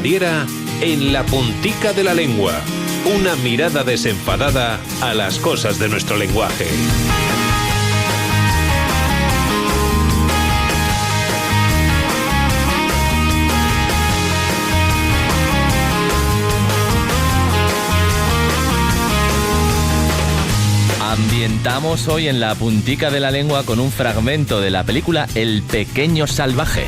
Diera en La Puntica de la Lengua. Una mirada desenfadada a las cosas de nuestro lenguaje. Ambientamos hoy en La Puntica de la Lengua con un fragmento de la película El Pequeño Salvaje.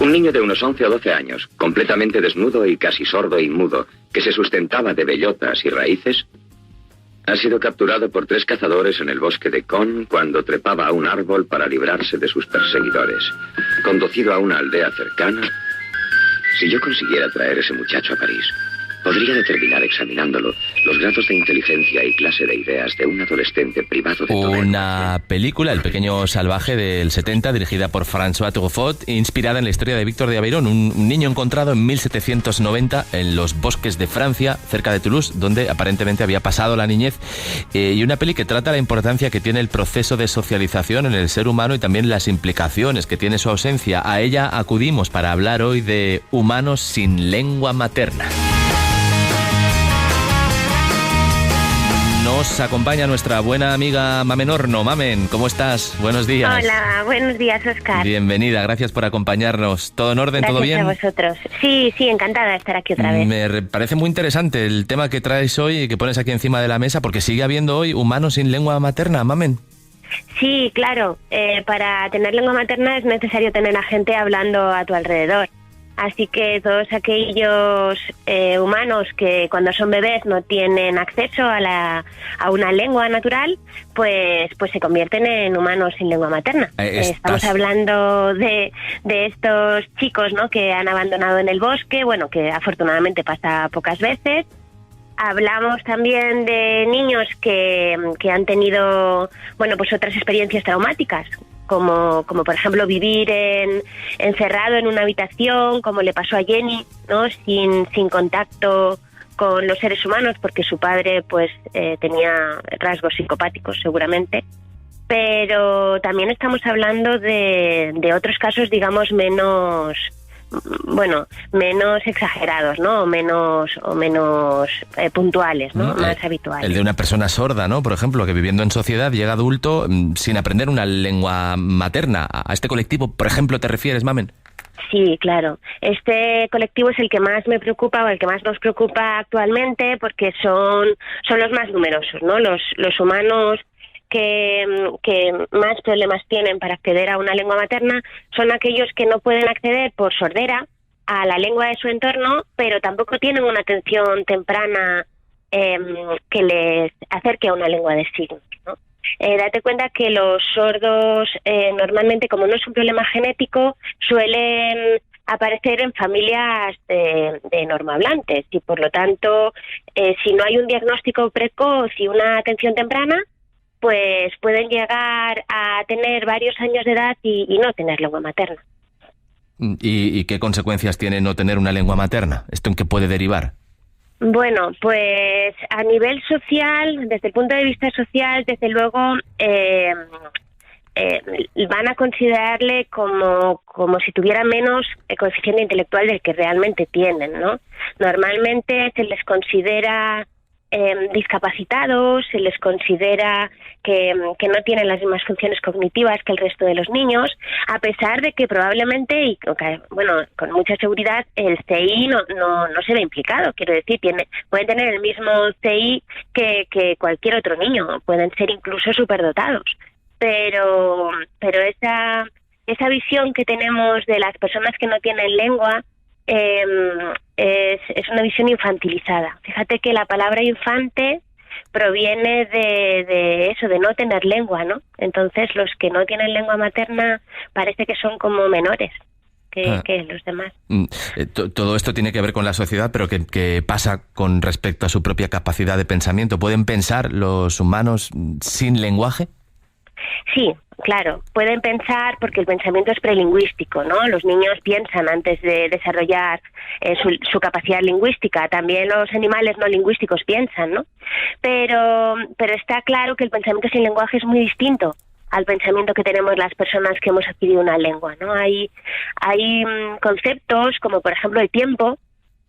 Un niño de unos 11 o 12 años, completamente desnudo y casi sordo y mudo, que se sustentaba de bellotas y raíces, ha sido capturado por 3 cazadores en el bosque de Con cuando trepaba a un árbol para librarse de sus perseguidores. Conducido a una aldea cercana, si yo consiguiera traer ese muchacho a París, podría determinar examinándolo los grados de inteligencia y clase de ideas de un adolescente privado de toda Una película, El Pequeño Salvaje, del 70, dirigida por François Truffaut, inspirada en la historia de Víctor de Aveyron, un niño encontrado en 1790 en los bosques de Francia, cerca de Toulouse, donde aparentemente había pasado la niñez, y una peli que trata la importancia que tiene el proceso de socialización en el ser humano y también las implicaciones que tiene su ausencia. A ella acudimos para hablar hoy de humanos sin lengua materna. Nos acompaña nuestra buena amiga Mamen Horno. Mamen, ¿cómo estás? Buenos días. Hola, buenos días, Óscar. Bienvenida, gracias por acompañarnos. ¿Todo en orden? Gracias, ¿todo bien? Gracias a vosotros. Sí, encantada de estar aquí otra vez. Me parece muy interesante el tema que traes hoy y que pones aquí encima de la mesa, porque sigue habiendo hoy humanos sin lengua materna, Mamen. Sí, claro. Para tener lengua materna es necesario tener a gente hablando a tu alrededor. Así que todos aquellos humanos que cuando son bebés no tienen acceso a una lengua natural, pues se convierten en humanos sin lengua materna. Estamos hablando de estos chicos, ¿no?, que han abandonado en el bosque, bueno, que afortunadamente pasa pocas veces. Hablamos también de niños que han tenido, bueno, pues otras experiencias traumáticas, como por ejemplo vivir encerrado en una habitación, como le pasó a Jenny, ¿no?, sin contacto con los seres humanos, porque su padre pues tenía rasgos psicopáticos seguramente. Pero también estamos hablando de otros casos, digamos, menos exagerados, ¿no? O menos puntuales, ¿no? Más habituales. El de una persona sorda, ¿no? Por ejemplo, que viviendo en sociedad llega adulto sin aprender una lengua materna. ¿A este colectivo, por ejemplo, te refieres, Mamen? Sí, claro. Este colectivo es el que más me preocupa, o el que más nos preocupa actualmente, porque son los más numerosos, ¿no? Los humanos que más problemas tienen para acceder a una lengua materna son aquellos que no pueden acceder por sordera a la lengua de su entorno, pero tampoco tienen una atención temprana que les acerque a una lengua de signos, ¿no? Date cuenta que los sordos normalmente, como no es un problema genético, suelen aparecer en familias de normohablantes y por lo tanto si no hay un diagnóstico precoz y una atención temprana, pues pueden llegar a tener varios años de edad y no tener lengua materna. ¿Y qué consecuencias tiene no tener una lengua materna? ¿Esto en qué puede derivar? Bueno, pues a nivel social, desde el punto de vista social, desde luego van a considerarle como si tuviera menos coeficiente intelectual del que realmente tienen, ¿no? Normalmente se les considera discapacitados, se les considera que no tienen las mismas funciones cognitivas que el resto de los niños, a pesar de que probablemente, y bueno, con mucha seguridad, el CI no se ve implicado. Quiero decir, pueden tener el mismo CI que cualquier otro niño, pueden ser incluso superdotados. Pero esa visión que tenemos de las personas que no tienen lengua es una visión infantilizada. Fíjate que la palabra infante proviene de eso, de no tener lengua, ¿no? Entonces los que no tienen lengua materna parece que son como menores que los demás. Todo esto tiene que ver con la sociedad, pero ¿qué pasa con respecto a su propia capacidad de pensamiento? ¿Pueden pensar los humanos sin lenguaje? Sí, claro, pueden pensar porque el pensamiento es prelingüístico, ¿no? Los niños piensan antes de desarrollar su capacidad lingüística. También los animales no lingüísticos piensan, ¿no? Pero está claro que el pensamiento sin lenguaje es muy distinto al pensamiento que tenemos las personas que hemos adquirido una lengua, ¿no? Hay conceptos como, por ejemplo, el tiempo,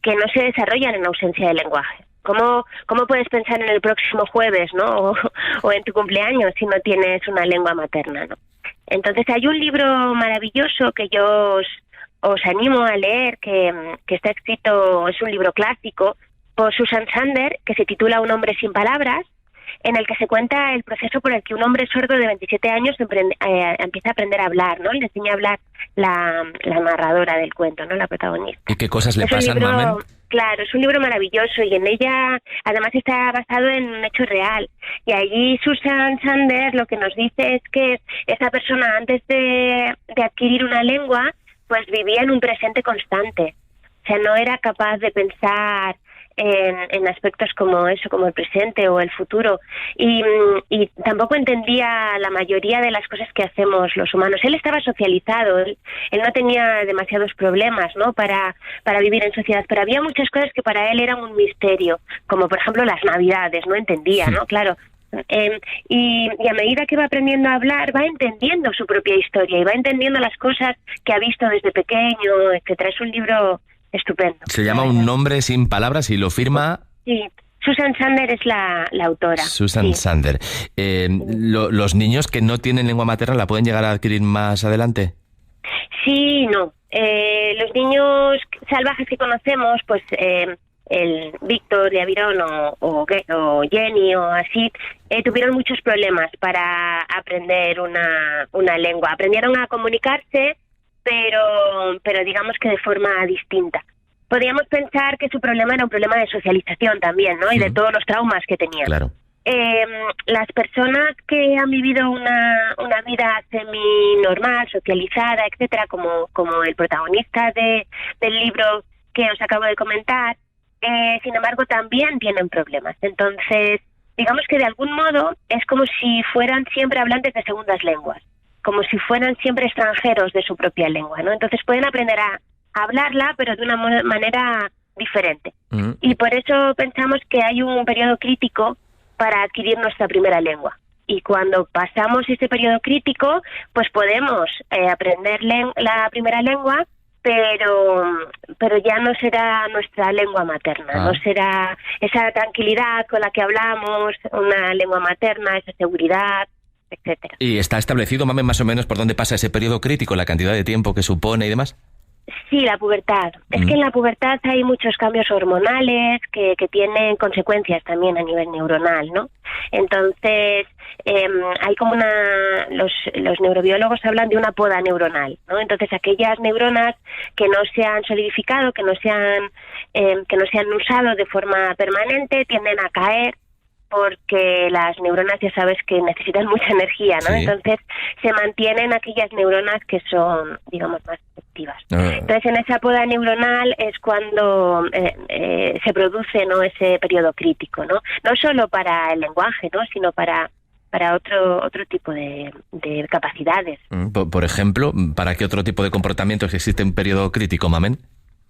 que no se desarrollan en ausencia de lenguaje. ¿Cómo puedes pensar en el próximo jueves, ¿no? o en tu cumpleaños si no tienes una lengua materna, ¿no? Entonces hay un libro maravilloso que yo os animo a leer, que está escrito, es un libro clásico, por Susan Sander, que se titula Un hombre sin palabras, en el que se cuenta el proceso por el que un hombre sordo de 27 años empieza a aprender a hablar, ¿no? Le enseña a hablar la narradora del cuento, ¿no? La protagonista. ¿Y qué cosas le pasan, Mamen? Claro, es un libro maravilloso y en ella además está basado en un hecho real. Y allí Susan Sander lo que nos dice es que esa persona antes de adquirir una lengua pues vivía en un presente constante. O sea, no era capaz de pensar en aspectos como eso, como el presente o el futuro, y tampoco entendía la mayoría de las cosas que hacemos los humanos. Él estaba socializado, él no tenía demasiados problemas, ¿no? para vivir en sociedad, pero había muchas cosas que para él eran un misterio, como por ejemplo las Navidades, no entendía, ¿no? Claro. Y a medida que va aprendiendo a hablar, va entendiendo su propia historia y va entendiendo las cosas que ha visto desde pequeño, etcétera. Es un libro estupendo. Se llama Un hombre sin palabras y lo firma... Sí, Susan Sander es la autora. Susan Sander. ¿Los niños que no tienen lengua materna la pueden llegar a adquirir más adelante? Sí, no. Los niños salvajes que conocemos, pues el Víctor de Avirón o Jenny o así, tuvieron muchos problemas para aprender una lengua. Aprendieron a comunicarse, pero digamos que de forma distinta. Podríamos pensar que su problema era un problema de socialización también, ¿no? Y de todos los traumas que tenían. Claro. Las personas que han vivido una vida semi-normal, socializada, etcétera, como el protagonista del libro que os acabo de comentar, sin embargo, también tienen problemas. Entonces, digamos que de algún modo es como si fueran siempre hablantes de segundas lenguas, como si fueran siempre extranjeros de su propia lengua, ¿no? Entonces pueden aprender a hablarla, pero de una manera diferente. Y por eso pensamos que hay un periodo crítico para adquirir nuestra primera lengua. Y cuando pasamos ese periodo crítico, pues podemos aprender la primera lengua, pero ya no será nuestra lengua materna, no será esa tranquilidad con la que hablamos, una lengua materna, esa seguridad, etcétera. ¿Y está establecido, Mamen, más o menos por dónde pasa ese periodo crítico, la cantidad de tiempo que supone y demás? Sí, la pubertad. Es que en la pubertad hay muchos cambios hormonales que tienen consecuencias también a nivel neuronal, ¿no? Entonces, hay como los neurobiólogos hablan de una poda neuronal, ¿no? Entonces, aquellas neuronas que no se han solidificado, que no se han usado de forma permanente, tienden a caer, porque las neuronas ya sabes que necesitan mucha energía, ¿no? Sí. Entonces se mantienen aquellas neuronas que son, digamos, más efectivas. Entonces en esa poda neuronal es cuando se produce, ¿no?, ese periodo crítico, ¿no? No solo para el lenguaje, ¿no?, sino para otro tipo de capacidades. Por ejemplo, ¿para qué otro tipo de comportamientos existe un periodo crítico, Mamen?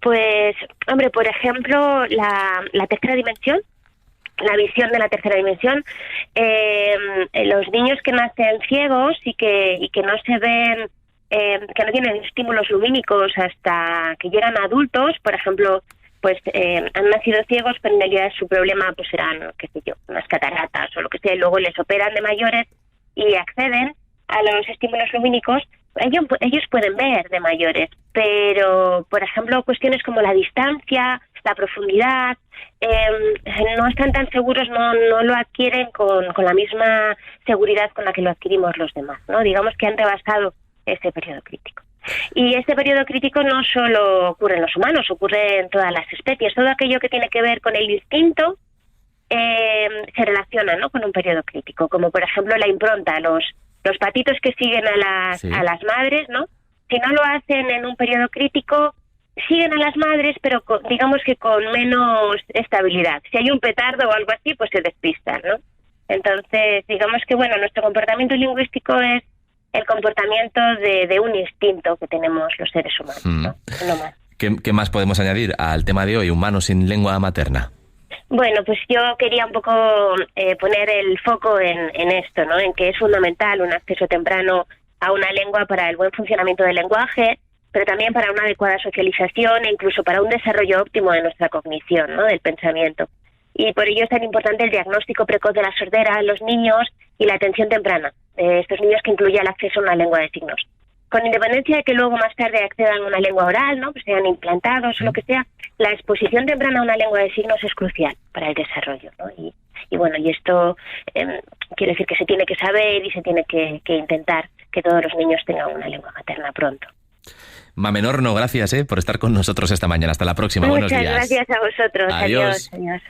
Pues, hombre, por ejemplo, la tercera dimensión, la visión de la tercera dimensión. Los niños que nacen ciegos y que no se ven, que no tienen estímulos lumínicos hasta que llegan a adultos, por ejemplo, pues han nacido ciegos, pero en realidad su problema pues serán, qué sé yo, unas cataratas o lo que sea, y luego les operan de mayores y acceden a los estímulos lumínicos. Ellos pueden ver de mayores, pero, por ejemplo, cuestiones como la distancia, la profundidad, no están tan seguros, no lo adquieren con la misma seguridad con la que lo adquirimos los demás, ¿no? Digamos que han rebasado ese periodo crítico. Y este periodo crítico no solo ocurre en los humanos, ocurre en todas las especies. Todo aquello que tiene que ver con el instinto se relaciona, ¿no?, con un periodo crítico, como por ejemplo la impronta, los patitos que siguen a las madres, ¿no? Si no lo hacen en un periodo crítico, siguen a las madres, pero digamos que con menos estabilidad. Si hay un petardo o algo así, pues se despistan, ¿no? Entonces, digamos que, bueno, nuestro comportamiento lingüístico es el comportamiento de un instinto que tenemos los seres humanos, ¿no? No más. ¿Qué más podemos añadir al tema de hoy, humanos sin lengua materna? Bueno, pues yo quería un poco poner el foco en esto, ¿no? En que es fundamental un acceso temprano a una lengua para el buen funcionamiento del lenguaje, pero también para una adecuada socialización e incluso para un desarrollo óptimo de nuestra cognición, ¿no? Del pensamiento. Y por ello es tan importante el diagnóstico precoz de la sordera en los niños y la atención temprana de estos niños, que incluye el acceso a una lengua de signos. Con independencia de que luego más tarde accedan a una lengua oral, ¿no? Pues sean implantados o lo que sea, la exposición temprana a una lengua de signos es crucial para el desarrollo, ¿no? Y bueno, y esto quiere decir que se tiene que saber y se tiene que intentar que todos los niños tengan una lengua materna pronto. Mamenorno, gracias por estar con nosotros esta mañana. Hasta la próxima. Muchas Buenos días. Gracias a vosotros. Adiós. Adiós.